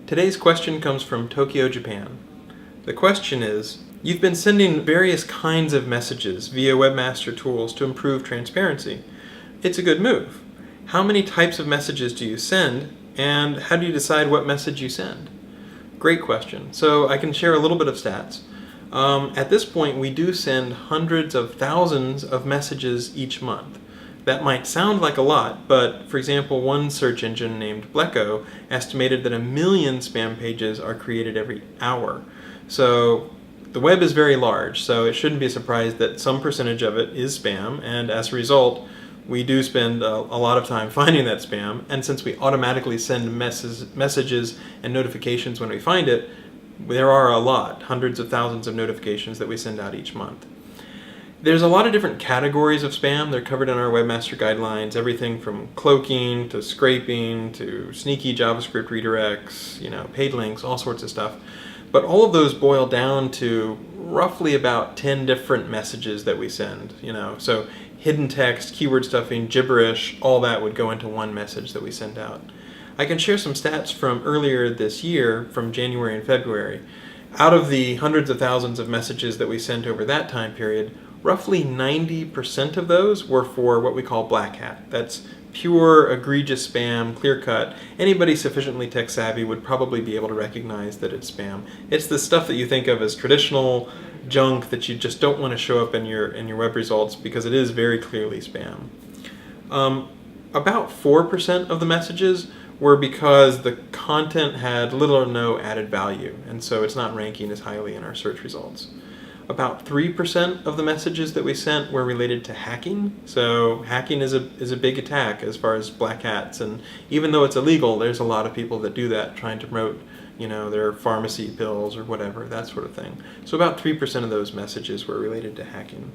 Today's question comes from Tokyo, Japan. The question is, you've been sending various kinds of messages via Webmaster Tools to improve transparency. It's a good move. How many types of messages do you send, and how do you decide what message you send? Great question. So I can share a little bit of stats. At this point, we do send hundreds of thousands of messages each month. That might sound like a lot, but for example, one search engine named Bleco estimated that 1 million spam pages are created every hour. So the web is very large, so it shouldn't be a surprise that some percentage of it is spam, and as a result, we do spend a lot of time finding that spam, and since we automatically send messages and notifications when we find it, there are a lot, hundreds of thousands of notifications that we send out each month. There's a lot of different categories of spam. They're covered in our Webmaster guidelines, everything from cloaking to scraping to sneaky JavaScript redirects, paid links, all sorts of stuff. But all of those boil down to roughly about 10 different messages that we send, So hidden text, keyword stuffing, gibberish, all that would go into one message that we send out. I can share some stats from earlier this year, from January and February. Out of the hundreds of thousands of messages that we sent over that time period, roughly 90% of those were for what we call black hat. That's pure, egregious spam, clear cut. Anybody sufficiently tech savvy would probably be able to recognize that it's spam. It's the stuff that you think of as traditional junk that you just don't want to show up in your web results because it is very clearly spam. About 4% of the messages were because the content had little or no added value, and so it's not ranking as highly in our search results. About 3% of the messages that we sent were related to hacking. So hacking is a big attack as far as black hats, and even though it's illegal, there's a lot of people that do that, trying to promote their pharmacy pills or whatever, that sort of thing. So about 3% of those messages were related to hacking.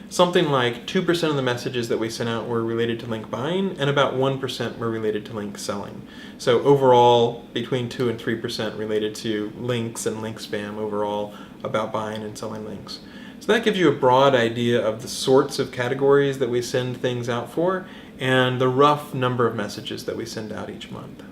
Something like 2% of the messages that we sent out were related to link buying, and about 1% were related to link selling. So overall, between 2 and 3% related to links and link spam overall about buying and selling links. So that gives you a broad idea of the sorts of categories that we send things out for, and the rough number of messages that we send out each month.